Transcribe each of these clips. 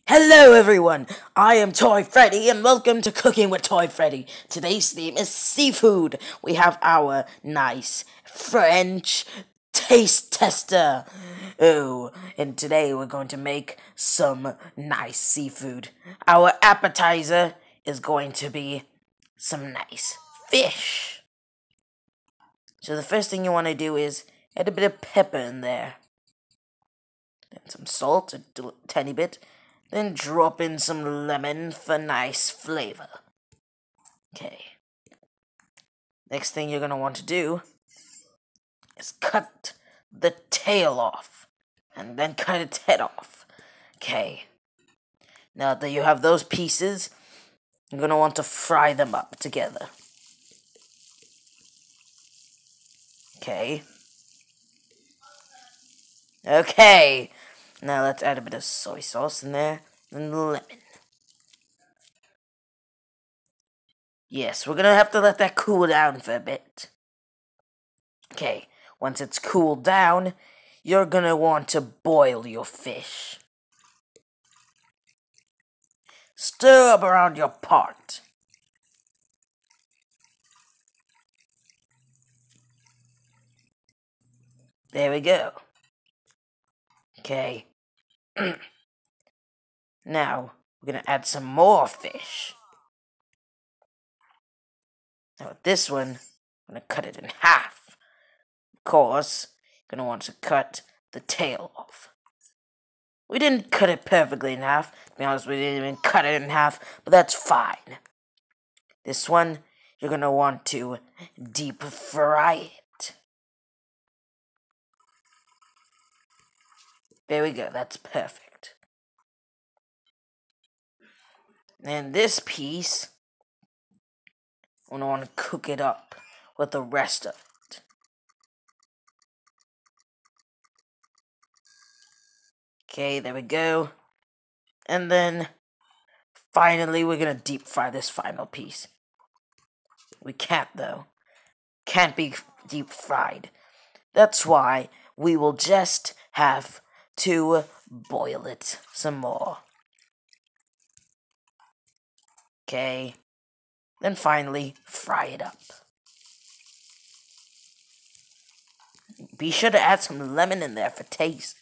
Hello everyone, I am Toy Freddy and welcome to Cooking with Toy Freddy. Today's theme is seafood. We have our nice French taste tester. Oh, and today we're going to make some nice seafood. Our appetizer is going to be some nice fish. So the first thing you want to do is add a bit of pepper in there. Then some salt, a tiny bit. Then drop in some lemon for nice flavor. Okay. Next thing you're going to want to do is cut the tail off. And then cut its head off. Okay. Now that you have those pieces, you're going to want to fry them up together. Okay. Okay. Now let's add a bit of soy sauce in there. And lemon. Yes, we're gonna have to let that cool down for a bit. Okay, once it's cooled down, you're gonna want to boil your fish. Stir up around your pot. There we go. Okay. Now, we're gonna add some more fish. Now with this one, I'm gonna cut it in half. Of course, you're gonna want to cut the tail off. We didn't cut it perfectly in half. To be honest, we didn't even cut it in half, but that's fine. This one, you're gonna want to deep fry it. There we go, that's perfect. And this piece, I'm gonna want to cook it up with the rest of it. Okay, there we go. And then, finally, we're gonna deep fry this final piece. We can't, though. Can't be deep fried. That's why we will just have to boil it some more. Okay. Then finally, fry it up. Be sure to add some lemon in there for taste.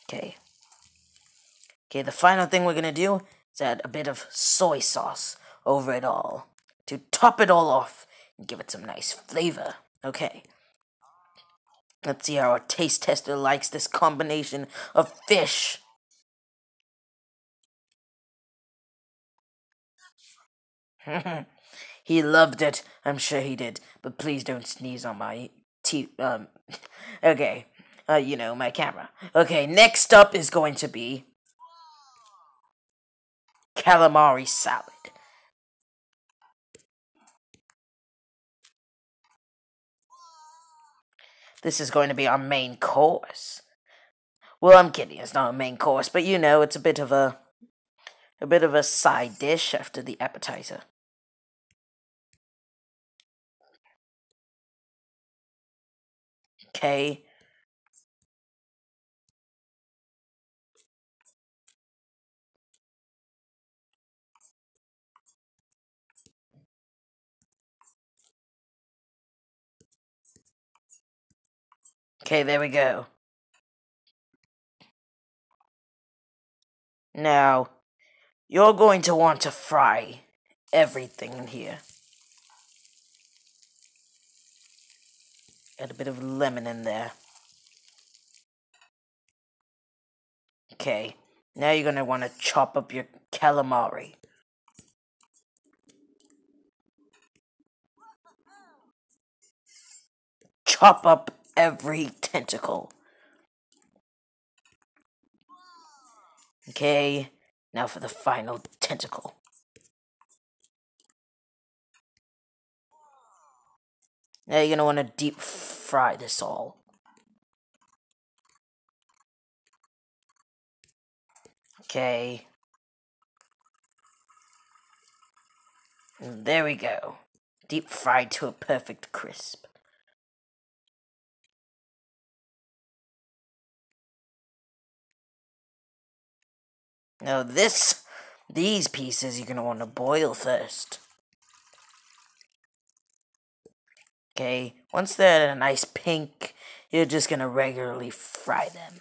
Okay. Okay, the final thing we're gonna do is add a bit of soy sauce over it all to top it all off and give it some nice flavor. Okay. Let's see how our taste tester likes this combination of fish. He loved it. I'm sure he did. But please don't sneeze on my okay. My camera. Okay, next up is going to be calamari salad. This is going to be our main course. Well, I'm kidding. It's not a main course, but it's a bit of a side dish after the appetizer. Okay. Okay, there we go. Now, you're going to want to fry everything in here. Add a bit of lemon in there. Okay, now you're going to want to chop up your calamari. Chop up every tentacle. Okay, now for the final tentacle. Now you're going to want to deep fry this all. Okay. And there we go. Deep fried to a perfect crisp. Now these pieces you're gonna want to boil first. Okay, once they're a nice pink, you're just gonna regularly fry them.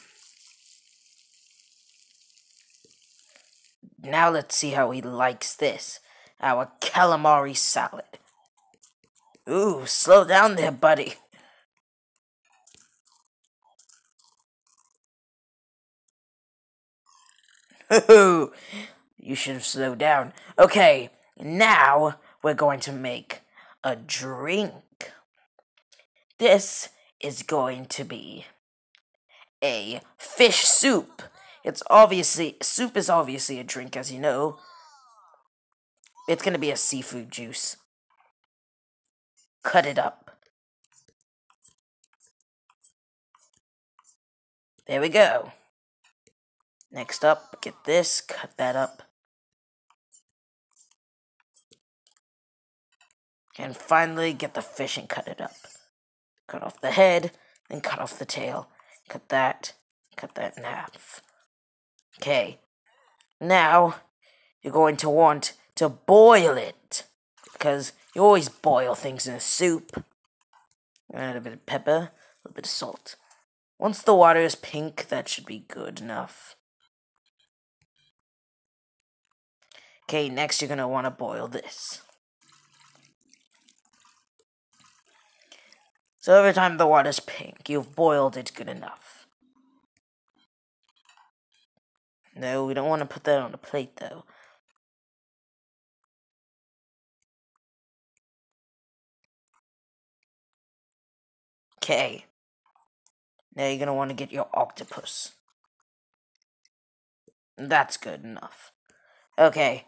Now let's see how he likes this. Our calamari salad. Ooh, slow down there, buddy. Ooh, you should have slowed down. Okay, now we're going to make a drink. This is going to be a fish soup. Soup is obviously a drink, as you know. It's gonna be a seafood juice. Cut it up. There we go. Next up, get this, cut that up. And finally, get the fish and cut it up. Cut off the head, then cut off the tail. Cut that in half. Okay, now you're going to want to boil it, because you always boil things in a soup. Add a bit of pepper, a little bit of salt. Once the water is pink, that should be good enough. Okay, next you're going to want to boil this. So every time the water's pink, you've boiled it good enough. No, we don't want to put that on a plate, though. Okay. Now you're going to want to get your octopus. That's good enough. Okay.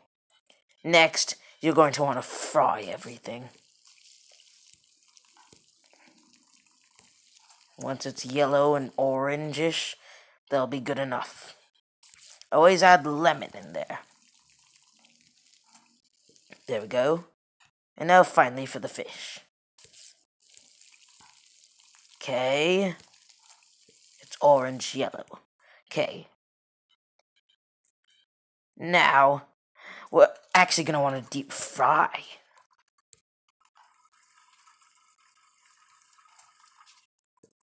Next, you're going to want to fry everything. Once it's yellow and orangish, that'll be good enough. Always add lemon in there. There we go. And now finally for the fish. Okay. It's orange-yellow. Okay. Now, we're actually going to want to deep fry.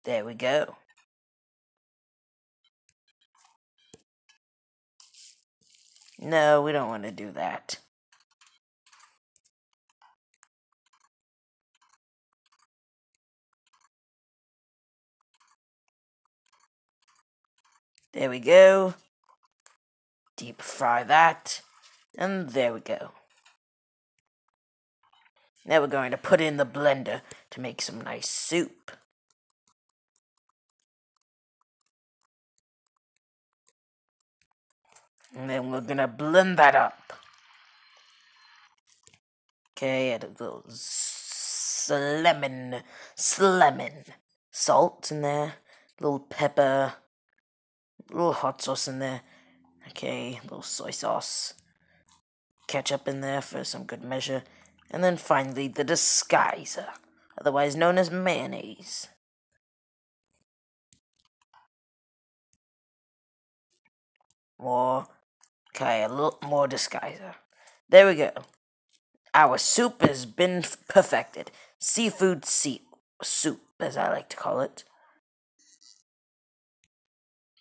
There we go. No, we don't want to do that. There we go. Deep fry that. And there we go. Now we're going to put it in the blender to make some nice soup. And then we're going to blend that up. Okay, add a little lemon, salt in there, a little pepper, a little hot sauce in there. Okay, a little soy sauce, ketchup in there for some good measure, and then finally the disguiser, otherwise known as mayonnaise. A little more disguiser. There we go. Our soup has been perfected. Seafood soup, as I like to call it.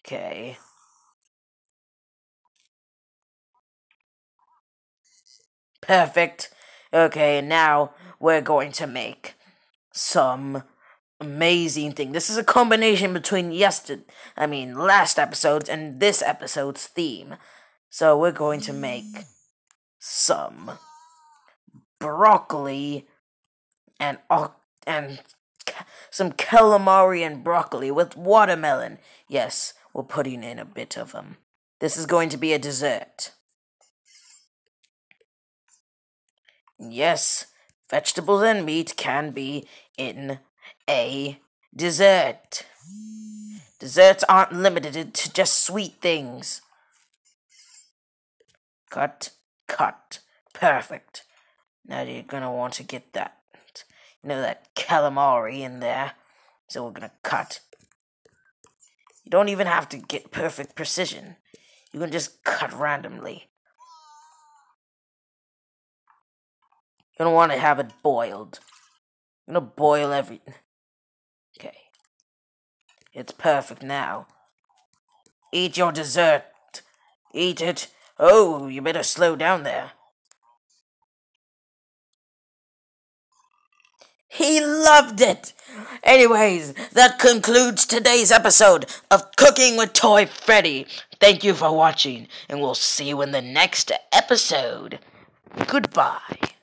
Okay. Perfect. Okay, now we're going to make some amazing thing. This is a combination between last episode's and this episode's theme. So we're going to make some broccoli and some calamari and broccoli with watermelon. Yes, we're putting in a bit of them. This is going to be a dessert. Yes, vegetables and meat can be in a dessert. Desserts aren't limited to just sweet things. Cut. Perfect. Now you're gonna want to get that calamari in there. So we're gonna cut. You don't even have to get perfect precision. You can just cut randomly. You don't want to have it boiled. I'm gonna boil everything. Okay. It's perfect now. Eat your dessert. Eat it. Oh, you better slow down there. He loved it! Anyways, that concludes today's episode of Cooking with Toy Freddy. Thank you for watching, and we'll see you in the next episode. Goodbye.